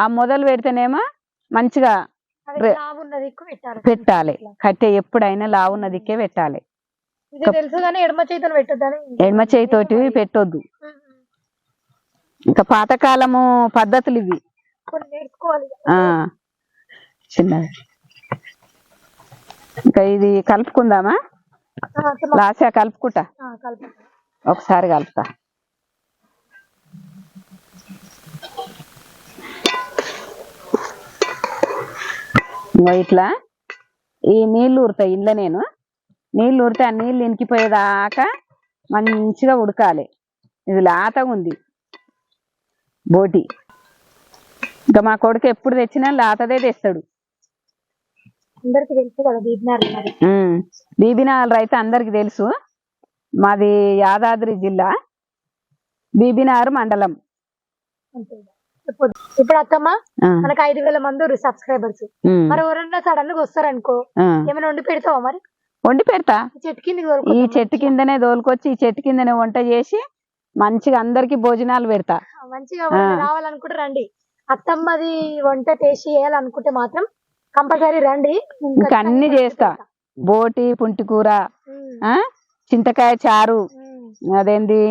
ఆ మొదలు పెడితేనేమో మంచిగా పెట్టాలి. కట్టె ఎప్పుడైనా లావున్న దిక్కే పెట్టాలి. ఎడమ చేయితోటి పెట్టొద్దు. ఇంకా పాతకాలము పద్ధతులు ఇవి. చిన్నది. ఇంకా ఇది కలుపుకుందామా? లాస్య కలుపుకుంటా, ఒకసారి కలుపుతా. ఇట్లా ఈ నీళ్లు ఊరుతాయి ఇంట్లో. నేను నీళ్లు ఊరితే ఆ నీళ్ళు ఇనికిపోయేదాకా మంచిగా ఉడకాలి. ఇది లాతగా ఉంది బోటి. ఇంకా మా కొడుకు ఎప్పుడు తెచ్చినా లాతదే తెస్తాడు. బీబీనగర్ అయితే అందరికి తెలుసు. మాది యాదాద్రి జిల్లా, బీబీనగర్ మండలం. ఇప్పుడు అత్తమ్మ మనకు 5,000 మంది సబ్స్క్రైబర్స్, మరి ఎవరన్నా సడన్ గా వస్తారనుకో, ఏమైనా వండి పెడతావా? మరి వండి పెడతా. ఈ చెట్టు కిందనే దోలుకొచ్చి ఈ చెట్టు కిందనే వంట చేసి మంచిగా అందరికి భోజనాలు పెడతా. మంచిగా రావాలనుకుంటే రండి. అత్తమ్మది వంట టేస్ట్ చేయాలనుకుంటే మాత్రం కంపల్సరీ రండి. ఇంకా అన్ని చేస్తా. బోటి, పుంటి కూర, చింతకాయ చారు, అదేంది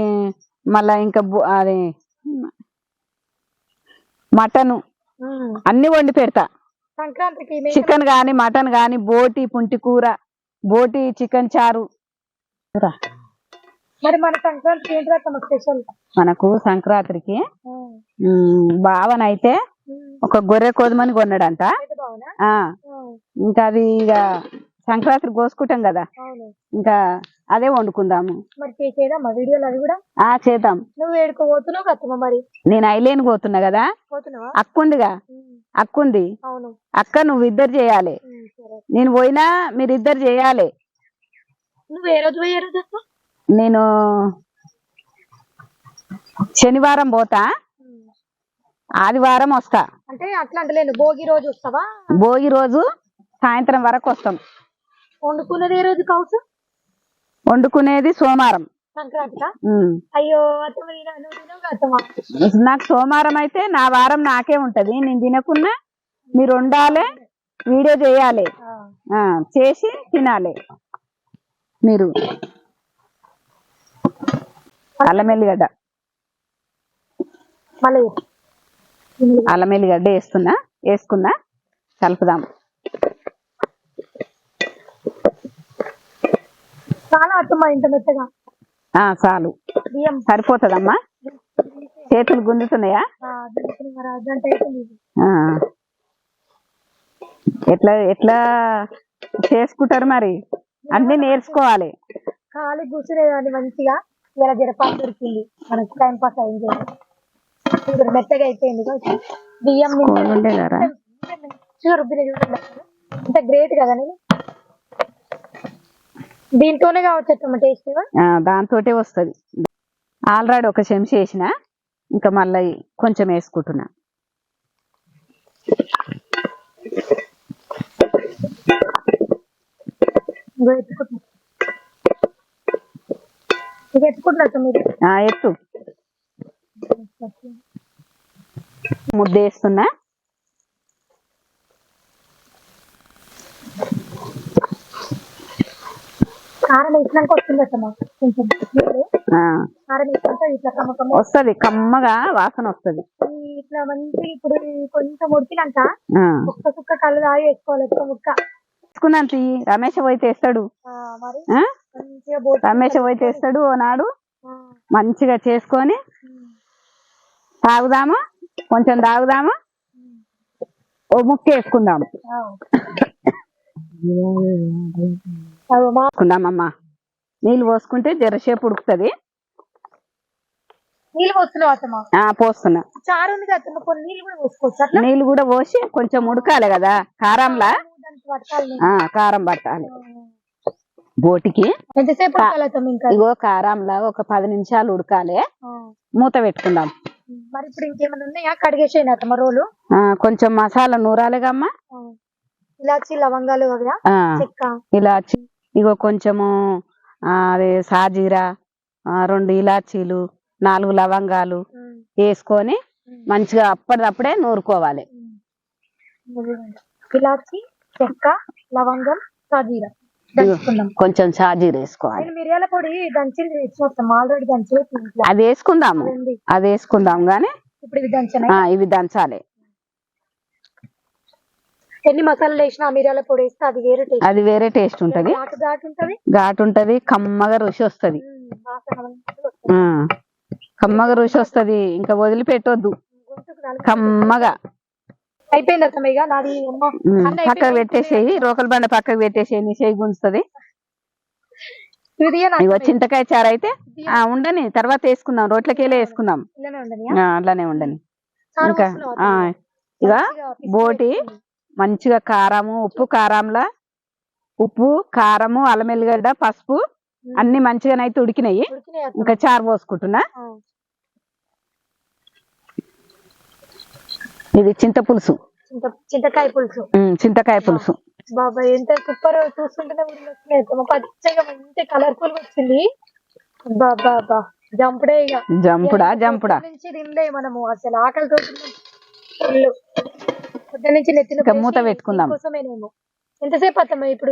మళ్ళా ఇంకా అది మటను, అన్ని వండి పెడతా. సంక్రాంతికి చికెన్ గాని మటన్ గాని, బోటి పుంటి కూర, బోటి చికెన్ చారు. మరి మన సంక్రాంతికి ఏంటి స్పెషల్? మనకు సంక్రాంతికి బావనైతే ఒక గొర్రె కోదమని కొన్నాడంట. ఇంకా అది ఇక సంక్రాంతి కోసుకుంటాం కదా, ఇంకా అదే వండుకుందాము. చేద్దాం. నువ్వు ఏడుకోబోతున్నావు కత్తమ్మ? మరి నేను ఐలేని పోతున్నా కదా, అక్కుందిగా, అక్కుంది. అక్క నువ్వు ఇద్దరు చేయాలి, నేను పోయినా మీరిద్దరు చేయాలి. నువ్వు ఏ రోజు పోయే రోజు? నేను శనివారం పోతా, ఆదివారం వస్తా. అంటే అట్లా అంటలేను, భోగి రోజు వస్తావా? భోగి రోజు సాయంత్రం వరకు వస్తాం. వండుకునేది ఏ రోజు కావచ్చు? వండుకునేది సోమవారం. సంక్రాంతికా? అయ్యో నాకు సోమవారం అయితే నా వారం నాకే ఉంటది. నేను తినకున్నా మీరు వండాలి, వీడియో చేయాలి, చేసి తినాలి. మీరు అల్లం ఎల్లిగడ్డ వేసుకున్నా కలుపుదాం. చాలా అత్తమ్మా, ఇంత మెత్తగా చాలు, సరిపోతుందమ్మా. చేతులు గుంజుతున్నాయా? ఎట్లా చేసుకుంటారు మరి? అన్ని నేర్చుకోవాలి. ఖాళీ కూర్చునేదాన్ని మంచిగా. ఇలా జరపాలు దొరికింది మనకు, టైం పాస్ అయింది. మెత్తగా అయిపోయింది. బియ్యం రుబ్బిన ఇంత గ్రేట్ కదా. నేను దీంతోనే కావచ్చు టేస్ట్. దాంతోటే వస్తుంది. ఆల్రెడీ ఒక చెంచా వేసిన, ఇంకా మళ్ళీ కొంచెం వేసుకుంటున్నా. ఎత్తు ముద్ద వేస్తున్నా. కారం వేసినాక వస్తుంది కొంచెం, కారం వేసినాక ఇట్లా వస్తుంది, కమ్మగా వాసన వస్తుంది. ఇట్లా మంచి ఇప్పుడు కొంచెం ఉడికినాక ఒక్క సుక్క కళ్ళు తాగి వేసుకోవాలి. ఒక్క ముక్క వేసుకున్నాంత రమేష్ పోయి తెస్తాడు. రమేష్ పోయి తెస్తాడు ఓనాడు. మంచిగా చేసుకొని తాగుదాము, కొంచెం తాగుదాము, ఓ ముక్క వేసుకుందాము. వేసుకుందామమ్మా. నీళ్ళు పోసుకుంటే జరసేపు ఉడుకుతుంది. నీళ్ళు పోస్తున్నావు అత్తమ్మ? పోస్తున్నా. చారు ఉంది కదా అత్తమ్మ, కొన్ని నీళ్ళు కూడా పోసుకోవచ్చు అట్లా? నీళ్ళు కూడా పోసి కొంచెం ఉడకాలి కదా కారంలా. కారం పట్టాలి బోటికి. ఎంతసేపు ఉడకాలి అత్తమ్మ? ఇంకా ఇగో కారంలా ఒక 10 నిమిషాలు ఉడకాలి. మూత పెట్టుకుందాం. మరి ఇప్పుడు ఇంకేమైనా ఉన్నాయా? కడిగేసేయండి అత్తమ్మ రోలు. కొంచెం మసాలా నూరాలిగమ్మా. ఇలాచి లవంగాలు చెక్క ఇలాచి ఇగో కొంచెము అదే సాజీరా, 2 ఇలాచీలు, 4 లవంగాలు వేసుకొని మంచిగా అప్పటిదప్పుడే నూరుకోవాలి. ఇలాచి, చెక్క, లవంగం, సాజీరా కొంచెం సాజీరా వేసుకోవాలి. మిరియాల పొడి దంచింది తెచ్చుకోస్తాం, ఆల్రెడీ దంచి అది వేసుకుందాము. అది వేసుకుందాం గానీ ఇప్పుడు ఇవి దంచాలి. ఎన్ని మసాలాలు వేసినా మిరియాల పొడి వేస్తే అది వేరే టేస్ట్ ఉంటది. ఘాటు ఉంటది, కమ్మగా రుచి వస్తది. కమ్మగా రుచి వస్తది, ఇంకా వదిలిపెట్టొద్దు. కమ్మగా అయిపోయింది అత్తమ్మ. ఇక నాది పక్కకు పెట్టేసేయి, రోకల బండ పక్కకు పెట్టేసేయి, నీ చేయి గుంజుతుంది. ఇగో చింతకాయ చారు అయితే ఉండని, తర్వాత వేసుకుందాం, రోట్లకెళ్ళి వేసుకుందాం. అట్లానే ఉండని. ఇంకా ఇక బోటి మంచిగా కారము, ఉప్పు కారంలా, ఉప్పు కారము, అల్లం ఎల్లిగడ్డ, పసుపు అన్ని మంచిగానైతే ఉడికినాయి. ఇంకా చారు పోసుకుంటున్నా. ఇది చింతపులుసు, చింతకాయ పులుసు. చింతకాయ పులుసు బాబా ఎంత సూపర్. చూస్తుంటేనే పచ్చగా మంచి కలర్ఫుల్ గా వచ్చింది. బాబా జంపుడే. ఇక జంపుడా నుంచి తినలే మనము, అసలు ఆకలితో పొద్దు నుంచి నెత్తిన. మూత పెట్టుకుందాం. ఎంతసేపు అత్తమ్మ ఇప్పుడు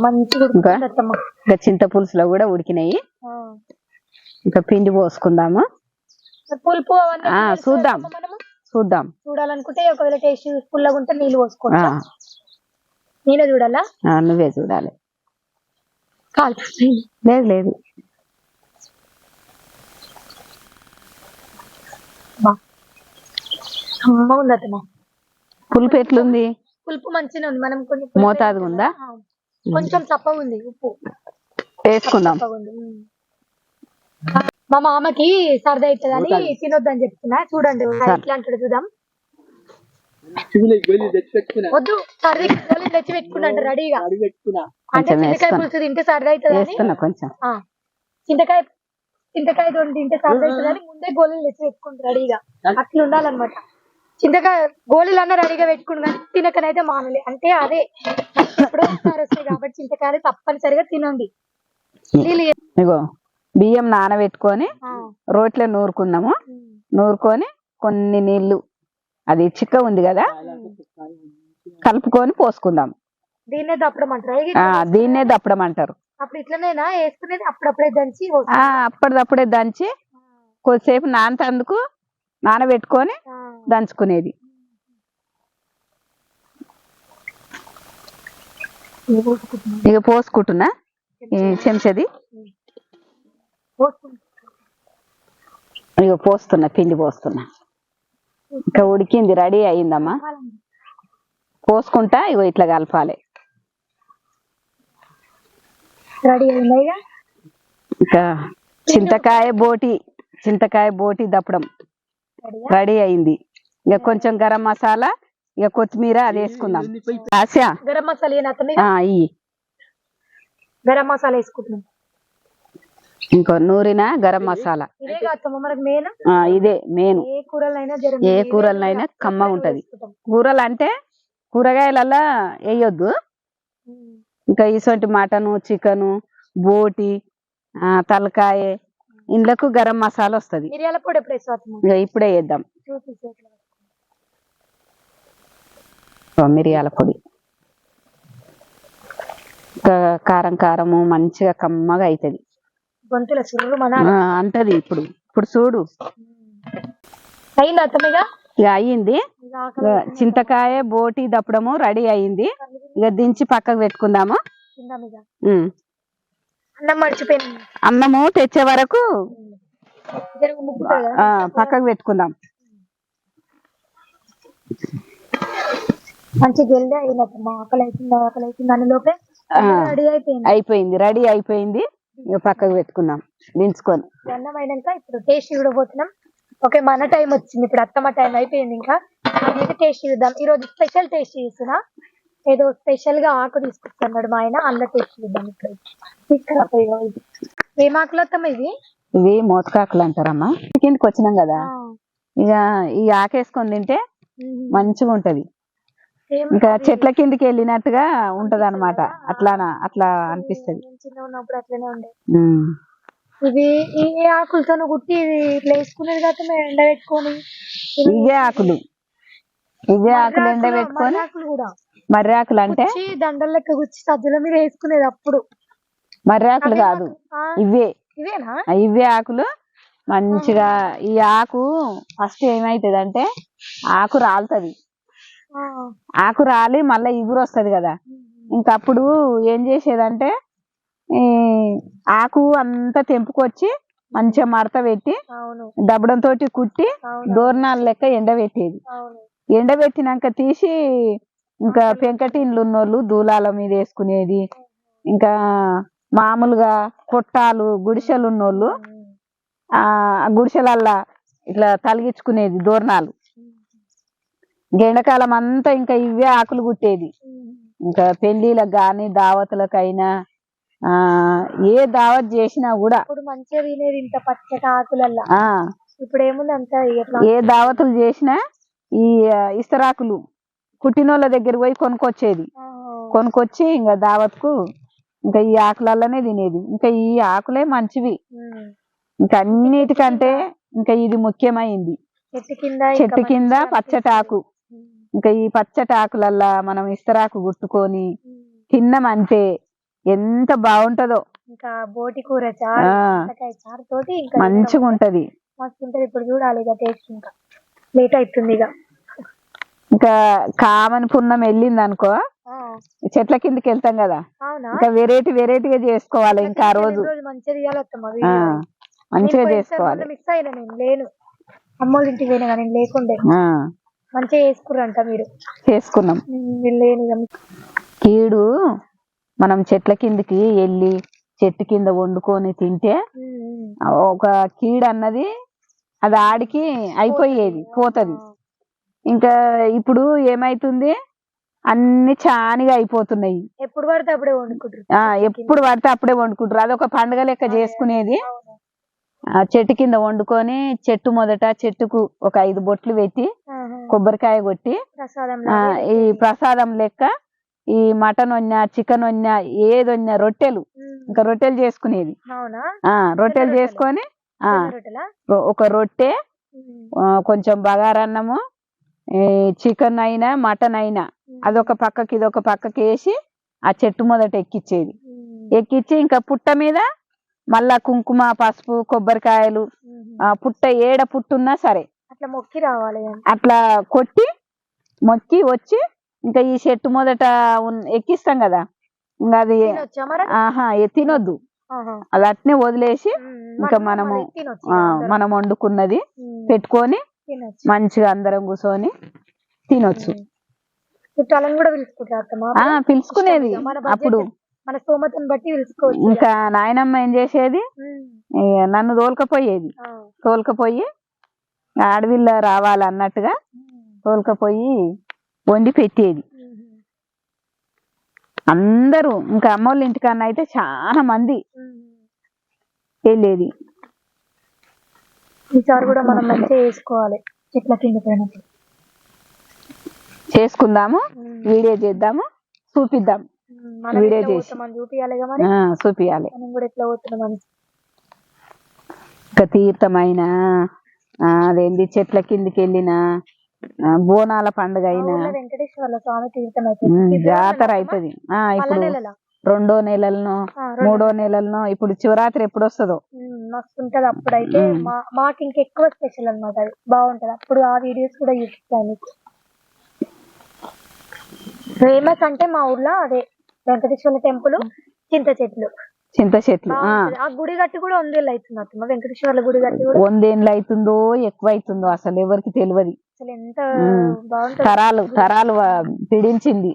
మంచిగా? ఇంకా చింతపులుసులో కూడా ఉడికినాయి. ఇంకా పిండి పోసుకుందాము. పులుపు చూద్దాం. చూడాలనుకుంటే ఒకవేళ టేస్ట్ పుల్లగా ఉంటే నీళ్ళు పోసుకోవచ్చా? నేనే చూడాలా? నువ్వే చూడాలి. లేదు ఉంది అత్తమ్మ. పులుపు ఎట్లుంది? పులుపు మంచిగా ఉంది. మనం కొంచెం మోతాదుగా ఉందా? కొంచెం చప్పగా ఉంది, ఉప్పు వేసుకుందాం. మా మామకి సరదా అవుతుందని తినొద్దని చెప్తున్నా. చూడండి ఎట్లా అంటాడు చూద్దాం. వద్దు, సరదా గోళీలు తెచ్చి పెట్టుకున్నా రెడీగా. అంటే చింతకాయ పులుసు తింటే సరదా అవుతుంది, కొంచెం చింతకాయ తింటే సరదా అవుతుందని ముందే గోళీలు తెచ్చి పెట్టుకుంటారు రెడీగా. అట్లా ఉండాలన్నమాట. చింతకాయ గోళీలు అన్న రెడీగా పెట్టుకున్నా, తినకనైతే మామూలే. అంటే అదే ఎప్పుడో ఒకసారి వస్తాయి కాబట్టి చింతకాయలు తప్పనిసరిగా తినండి. ఇగో బియ్యం నానబెట్టుకొని రోట్లో నూరుకుందాము. నూరుకొని కొన్ని నీళ్లు, అది చిక్క ఉంది కదా, కలుపుకొని పోసుకుందాం. దీన్నే దప్పడం అంటారు. దీన్నే దప్పడం అంటారు. అప్పుడు ఇట్లనేనా వేసుకునేది? అప్పుడప్పుడే దంచి అప్పటిదప్పుడే దంచి కొద్దిసేపు నానతందుకు నానబెట్టుకొని దంచుకునేది. ఇక పోసుకుంటున్నా చెంచది. ఇక పోస్తున్నా, పిండి పోస్తున్నా. ఇంకా ఉడికింది, రెడీ అయిందమ్మా. పోసుకుంటా ఇగో ఇట్లా కలపాలి. ఇంకా చింతకాయ బోటి దప్పడం రెడీ అయింది. ఇక కొంచెం గరం మసాలా, ఇక కొత్తిమీర అది వేసుకుందాం. గరం మసాలా వేసుకుంటున్నాం. ఇంకో నూరిన గరం మసాలా. ఇదే మెయిన్. ఏ కూరలైనా కమ్మ ఉంటది. కూరలు అంటే కూరగాయలల్లా వేయొద్దు. ఇంకా ఇటువంటి మటను, చికెను, బోటి, తలకాయ ఇండ్లకు గరం మసాలా వస్తది. ఇప్పుడే వేద్దాం మిరియాల పొడి. కారం కారము మంచిగా కమ్మగా అవుతుంది అంటది. ఇప్పుడు చూడు ఇక అయ్యింది. చింతకాయ బోటి దప్పడము రెడీ అయింది. ఇక దించి పక్కకు పెట్టుకుందాము. అన్నము తెచ్చే వరకు పక్కకు పెట్టుకుందాం. అయిపోయింది, రెడీ అయిపోయింది. ఇక పక్కకు పెట్టుకున్నాం దించుకొని. అన్నం అయినాక ఇప్పుడు టేస్ట్ చూడబోతున్నాం. ఓకే, మన టైం వచ్చింది ఇప్పుడు, అత్తమ్మ టైం అయిపోయింది. ఇంకా అయితే టేస్ట్ చూద్దాం. ఈ రోజు స్పెషల్ టేస్ట్ చేస్తున్నా, ఏదో స్పెషల్ గా ఆకు తీసుకొస్తున్నాడు మా ఆయన, అందులో టేస్ట్ చూద్దాం. ఇప్పుడు తీసుకురా. ఏం ఆకులు అత్తమ్మ ఇవి? ఇవి మోతకాకులు అంటారమ్మా. కిందకి వచ్చినాం కదా, ఇక ఈ ఆకేసుకొని తింటే మంచిగా ఉంటది. ఇంకా చెట్ల కిందికి వెళ్ళినట్టుగా ఉంటది అనమాట. అట్లా అనిపిస్తది. చిన్న ఉన్నప్పుడు అట్లనే ఉండే. ఇవి ఈ ఆకులతో గుట్టి ఇట్లా వేసుకునేది కదా మేము, ఎండబెట్టుకొని. ఇవే ఆకులు ఎండబెట్టుకొని. మర్రి ఆకులు అంటే దండల లెక్క గుచ్చి సజ్జల మీద వేసుకునేది అప్పుడు. మర్రి ఆకులు కాదు, ఇవేనా? ఇవే ఆకులు మంచిగా. ఈ ఆకు ఫస్ట్ ఏమైతుంది అంటే ఆకు రాలుతుంది. ఆకు రాలి మళ్ళీ ఇగురు వస్తది కదా. ఇంకా అప్పుడు ఏం చేసేదంటే ఈ ఆకు అంతా తెంపుకొచ్చి మంచిగా మడత పెట్టి దబ్బడంతో కుట్టి దోరణాల లెక్క ఎండబెట్టేది. ఎండబెట్టినాక తీసి ఇంకా పెంకటిన్లు ఉన్నోళ్ళు దూలాల మీద వేసుకునేది. ఇంకా మామూలుగా కొట్టాలు గుడిసెలు ఉన్నోళ్ళు ఆ గుడిసెలల్లా ఇట్లా తలిగించుకునేది దోరణాలు. ఎండాకాలం అంతా ఇంకా ఇవే ఆకులు కుట్టేది. ఇంకా పెళ్లిలకు గాని దావతులకైనా ఏ దావత్ చేసినా కూడా మంచిగా తినేది ఇంత పచ్చటి ఆకులల్లా. ఇప్పుడు ఏముంది అంత. ఏ దావతులు చేసినా ఈ ఇస్తరాకులు కుట్టినోళ్ళ దగ్గర పోయి కొనుక్కొచ్చి ఇంకా దావత్కు ఇంకా ఈ ఆకులల్లనే తినేది. ఇంకా ఈ ఆకులే మంచివి. ఇంకా అన్నిటికంటే ఇంకా ఇది ముఖ్యమైంది. చెట్టు కింద పచ్చటి ఆకు. ఇంకా ఈ పచ్చటి ఆకులల్లా మనం ఇస్తరాకు గుట్టుకొని తిన్నామంటే ఎంత బాగుంటదో. ఇంకా బోటి కూర చారు తోటి మంచిగా ఉంటది. మస్తు ఉంటది. ఇప్పుడు చూడాలి ఇక టేస్ట్. ఇంకా లేట్ అవుతుంది. ఇంకా కామని పున్నం వెళ్ళింది అనుకో, చెట్ల కిందకి వెళ్తాం కదా, ఇంకా వెరైటీగా చేసుకోవాలి. ఇంకా ఆ రోజు మంచిగా చేసుకోవాలి. మిస్ అయినా నేను లేను, అమ్మోళ్ళ ఇంటికి పోయినా కానీ లేకుండే. మంచిగా చేసుకుర్రంట మీరు? చేసుకున్నాం. కీడు మనం చెట్ల కిందకి వెళ్ళి చెట్టు కింద వండుకొని తింటే ఒక కీడు అన్నది అది ఆడికి అయిపోయేది, పోతది. ఇంకా ఇప్పుడు ఏమైతుంది, అన్ని చానిగా అయిపోతున్నాయి. ఎప్పుడు పడితే అప్పుడే వండుకుంటారు. అదొక పండుగ లెక్క చేసుకునేది. చెట్టు కింద వండుకొని చెట్టుకు ఒక 5 బొట్లు పెట్టి కొబ్బరికాయ కొట్టి ఈ ప్రసాదం లెక్క ఈ మటన్ వన్నా చికెన్ వన్నా ఏది వన్నా రొట్టెలు, ఇంకా రొట్టెలు చేసుకునేది. రొట్టెలు చేసుకొని ఒక రొట్టె, కొంచెం బగారన్నము, చికెన్ అయినా మటన్ అయినా అదొక పక్కకి ఇదొక పక్కకి వేసి ఆ చెట్టు మొదట ఎక్కిచ్చి ఇంకా పుట్ట మీద మళ్ళా కుంకుమ పసుపు కొబ్బరికాయలు పుట్ట ఏడ పుట్టున్నా సరే అట్లా మొక్కి రావాలి. అట్లా కొట్టి మొక్కి వచ్చి ఇంకా ఈ చెట్టు మొదట ఎక్కిస్తాం కదా, ఇంకా అది తినొద్దు. అది అట్నే వదిలేసి ఇంకా మనం వండుకున్నది పెట్టుకొని మంచిగా అందరం కూర్చొని తినొచ్చు. చుట్టాలను కూడా పిలుచుకునేది అప్పుడు. మన స్తోమతను బట్టి పిలుచుకోవచ్చు. ఇంకా నాయనమ్మ ఏం చేసేది, నన్ను తోలుకపోయి అడవిలో రావాలన్నట్టుగా తోలుకపోయి వండి పెట్టేది. అందరూ ఇంకా అమ్మోళ్ళ ఇంటికన్నా అయితే చాలా మంది వెళ్ళేది. ఈసారి కూడా మనం మంచిగా చేసుకోవాలి. చెట్ల కింద పోయినప్పుడు చేసుకుందాము, వీడియో చేద్దాము, చూపిద్దాం. వీడియో చేసి చూపియాలి. ఇంకా తీర్థమైన అదేంటి చెట్ల కిందికి వెళ్ళిన బోనాల పండుగ అయినా వెంకటేశ్వర స్వామి తీర్థం జాతర అవుతుంది. ఇప్పుడు 2వ నెలలను 3వ నెలలను ఇప్పుడు శివరాత్రి ఎప్పుడు వస్తుందో మస్తు ఉంటది. అప్పుడైతే మాకు ఇంకెక్కువ స్పెషల్ అన్నమాట. అది బాగుంటది. అప్పుడు ఆ వీడియోస్ కూడా చూపిస్తాను. ఫేమస్ అంటే మా ఊర్లో అదే వెంకటేశ్వర టెంపుల్, చింత చెట్లు. ఆ గుడి గట్టి కూడా 100 ఏళ్ళు అవుతుంది. వెంకటేశ్వర్ల గుడి గట్టి 100 ఏళ్ళు అవుతుందో ఎక్కువ అవుతుందో అసలు ఎవరికి తెలియదు. అసలు ఎంత బాగుంటుంది. తరాలు పిడించింది.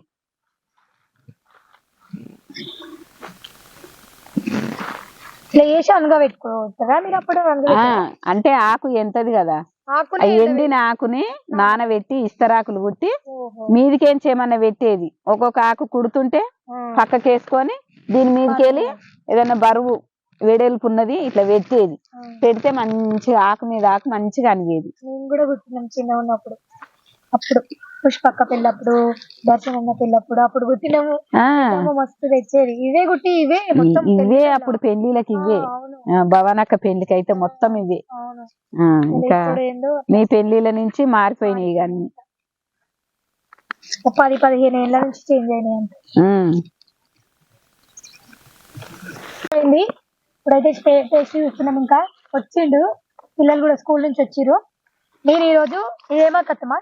ఇట్లా వేసి అనుగా పెట్టుకోవచ్చురా మీరు అప్పుడు అంటే ఆకు ఎంతది కదా, ఆకుని ఎండిన ఆకుని నానబెట్టి ఇస్తరాకులు కుట్టి మీదికేంచి ఏమన్నా పెట్టేది. ఒక్కొక్క ఆకు కుడుతుంటే పక్కకేసుకొని దీని మీదకెళ్ళి ఏదైనా బరువు వెడల్పు ఉన్నది ఇట్లా పెట్టేది. పెడితే మంచిగా ఆకు మీద ఆకు మంచిగా అనిగేది. నేను కూడా కుట్టినాం చిన్న ఉన్నప్పుడు. అప్పుడు పుష్పక్క పెళ్ళప్పుడు, దర్శనన్న పెళ్ళప్పుడు అప్పుడు కుట్టినాము. మస్తు తెచ్చేది. ఇవే కుట్టి ఇవే మొత్తం ఇవే అప్పుడు పెళ్లిళ్ళకి ఇవే. భవనక్క పెళ్లికి అయితే మొత్తం ఇవే. ఇంకా మీ పెళ్లిళ్ళ నుంచి మారిపోయినాయి కానీ 10-15 ఏళ్ళ నుంచి చేంజ్ అయినాయి అంతే. ఇప్పుడైతే టేస్ట్ చూస్తున్నాం. ఇంకా వచ్చిండు పిల్లలు కూడా స్కూల్ నుంచి వచ్చిర్రు. నేను ఈ రోజు ఇదేమో కత్తమా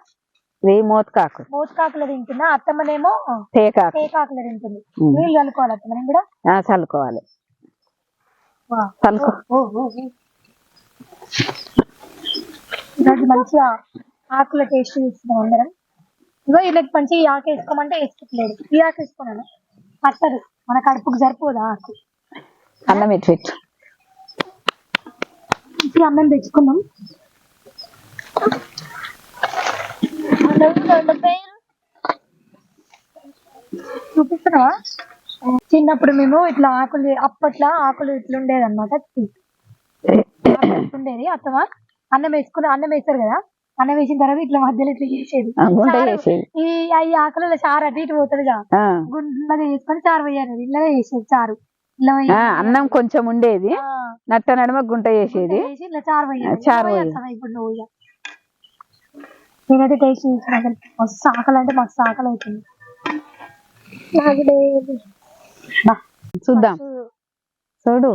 మోతకాకులు తింటున్నా, అత్తమ్మనేమో టేకాకులు తింటుంది. నీళ్ళు చల్లుకోవాలి అత్తమ్మ, నేను కూడా చల్లుకోవాలి. ఈరోజు మంచిగా ఆకుల టేస్ట్ చూస్తున్నాం అందరం. ఇగో వీళ్ళకి మంచిగా ఈ ఆకు వేసుకోమంటే వేసుకోలేదు. ఈ ఆకు వేసుకున్నాను పట్టదు, మన కడుపుకు సరిపోదా ఆకు. అన్నం పెట్టు, అన్నం తెచ్చుకున్నాం. చూపిస్తున్నావా? చిన్నప్పుడు మేము ఇట్లా ఆకులు, అప్పట్లో ఆకులు ఇట్లా ఉండేది అనమాట. ఉండేది అత్తమా అన్నం వేసుకుని, అన్నం వేస్తారు కదా, అన్నం వేసిన తర్వాత ఇట్లా మధ్యలో ఇట్లా చేసేది. ఈ ఆకులలో చారు అటు ఇటు పోతుంది కదా, గుండె వేసుకొని చారు పోయారు. ఇళ్ళగా చేసేది చారు. అన్నం కొంచెం ఉండేది, నట్ట నడుమ గుంట చేసేది. ఇట్లా చారు పోయారు. ఇప్పుడు నువ్వు ఇక నేనైతే టేస్ట్ చూసిన మస్తు ఆకలి అంటే మస్తు ఆకలి అవుతుంది. చూద్దాం, చూడు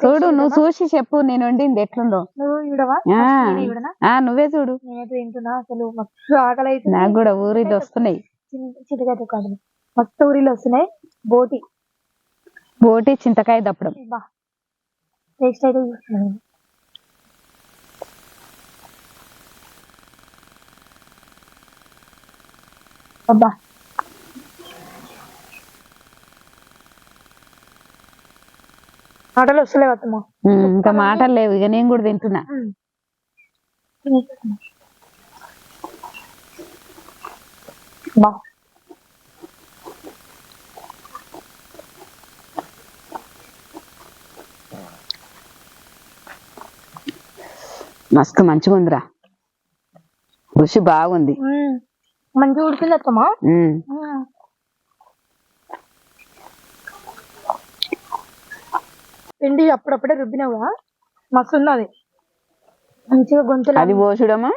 చూడు, నువ్వు చూసి చెప్పు నేను వండింది ఎట్లుందో. నువ్వే చూడు. నేనైతే తింటున్నా, అసలు మస్తు ఆకలి అవుతుంది. నాకు కూడా ఊరిలో వస్తున్నాయి, చిన్నగా మస్తు ఊరిలో వస్తున్నాయి. బోటి చింతకాయ దప్పడం టేస్ట్ అయితే చూస్తున్నాను. అబ్బా మాటలు వస్తలేవు అత్తమ్మ, ఇంకా మాటలు లేవు. ఇక నేను కూడా తింటున్నా. మస్తు మంచిగా ఉందిరా, రుచి బాగుంది. మంచిగా ఉడికింది అత్తమ్మ. పిండి అప్పుడప్పుడే రుబ్బినావుగా మస్తు ఉన్నది, మంచిగా గొంతులు అది పోసడము.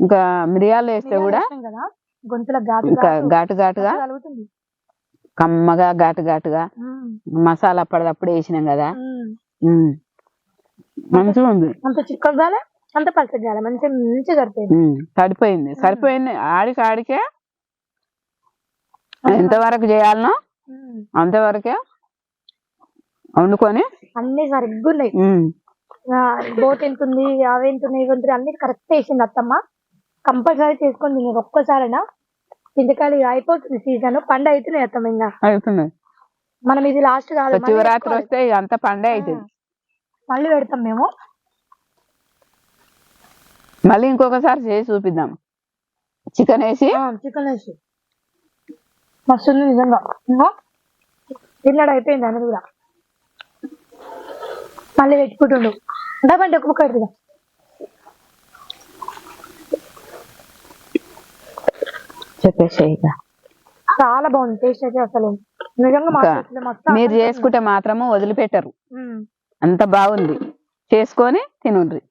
ఇంకా మిరియాలు వేస్తే కూడా కదా గొంతుల ఇంకా ఘాటు ఘాటుగా, కమ్మగా ఘాటు ఘాటుగా. మసాలా అప్పటిదప్పుడు వేసినాం కదా, మంచిగా ఉంది. అంత చిక్కగా కాలే, అంత పలసగా కాలే, మంచిగా సరిపోయింది. సరిపోయింది ఆడికే ఎంతవరకు చేయాలనో అంతవరకే వండుకొని అన్ని సరిగ్గా ఉన్నాయి. బోట్ ఎంత ఉంది, అవి ఎంత ఉన్నాయి, ఇవి అన్ని కరెక్ట్ వేసింది అత్తమ్మ. కంపల్సరీ చేసుకొని తినేది ఒక్కసారైనా. చింతకాయలు అయిపోతుంది సీజన్, పండు అవుతున్నాయి అత్తమ్మ. ఇంకా అవుతున్నాయి. మనం ఇది లాస్ట్ కాదు, శివరాత్రి వస్తే అంత పండే అవుతుంది. మళ్ళీ పెడతాం మేము, మళ్ళీ ఇంకొకసారి చేసి చూపిద్దాం. చికెన్ వేసి మస్తు నిజంగా. తిన్నాడు అయిపోయింది అనేది కూడా. మళ్ళీ పెట్టుకుంటుండు డబ్బంటే ఒక ముక్క పెడుతుందా. చెప్పేసి చాలా బాగుంది టేస్ట్ అయితే. అసలు నిజంగా మీరు చేసుకుంటే మాత్రము వదిలిపెట్టరు, అంత బాగుంది. చేసుకొని తినండి.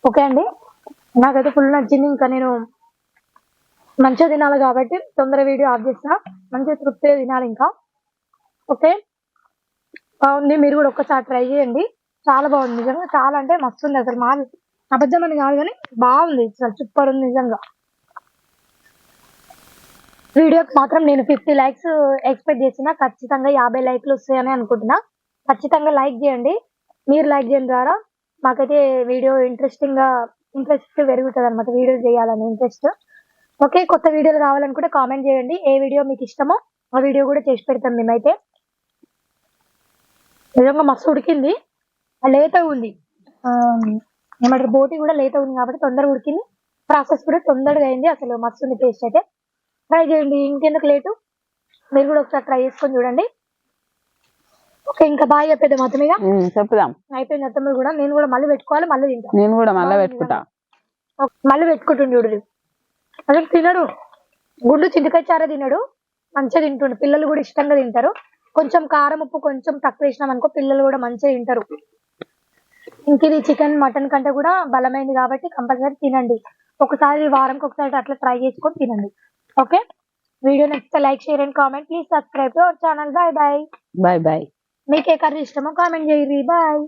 ఓకే అండి, నాకైతే ఫుల్ నచ్చింది. ఇంకా నేను మంచిగా తినాలి కాబట్టి తొందర వీడియో ఆఫ్ చేస్తా. మంచిగా తృప్తిగా తినాలి ఇంకా. ఓకే, బాగుంది. మీరు కూడా ఒక్కసారి ట్రై చేయండి, చాలా బాగుంది నిజంగా. చాలా అంటే మస్తు ఉంది అసలు. మా అబద్ధం అని కాదు కానీ బాగుంది, అసలు సూపర్ ఉంది నిజంగా. వీడియోకి మాత్రం నేను 50 లైక్స్ ఎక్స్పెక్ట్ చేసిన, ఖచ్చితంగా 50 లైక్లు వస్తాయని అనుకుంటున్నా. ఖచ్చితంగా లైక్ చేయండి. మీరు లైక్ చేయడం ద్వారా మాకైతే వీడియో ఇంట్రెస్ట్ పెరుగుతుంది అనమాట, వీడియో చేయాలని ఇంట్రెస్ట్. ఓకే, కొత్త వీడియోలు కావాలనుకుంటే కామెంట్ చేయండి. ఏ వీడియో మీకు ఇష్టమో ఆ వీడియో కూడా చేసి పెడతాం మేమైతే. నిజంగా మస్తు ఉడికింది, లేతగా ఉంది. ఏమంటారు, బోటి కూడా లేతగా ఉంది కాబట్టి తొందరగా ఉడికింది. ప్రాసెస్ కూడా తొందరగా అయింది. అసలు మస్తు ఉంది టేస్ట్ అయితే. ట్రై చేయండి, ఇంకెందుకు లేటు, మీరు కూడా ఒకసారి ట్రై చేసుకొని చూడండి. ఓకే, ఇంకా బాగా చెప్పేద్దాం మొత్తం. ఇక చెప్పుదాం, అయిపోయింది అత్తమ్మ కూడా. నేను కూడా మళ్ళీ పెట్టుకోవాలి, మళ్ళీ తింటాను. నేను కూడా మళ్ళీ పెట్టుకుంటా. మళ్ళీ పెట్టుకుంటుండు చూడు. అసలు తినడు, గుడ్డు చింతకాయ చారే తినడు, మంచిగా తింటుండు. పిల్లలు కూడా ఇష్టంగా తింటారు. కొంచెం కారం ఉప్పు కొంచెం తక్కువ వేసినాం అనుకో, పిల్లలు కూడా మంచిగా తింటారు. ఇంక ఇది చికెన్ మటన్ కంటే కూడా బలమైంది కాబట్టి కంపల్సరీ తినండి. ఒకసారి వారంకి ఒకసారి అట్లా ట్రై చేసుకొని తినండి. ఓకే, వీడియో నచ్చితే like, share and comment. Please subscribe to our channel. Bye bye. Bye bye. మీకు ఏ కర్రీ ఇష్టమో కామెంట్ చేయరి. బాయ్.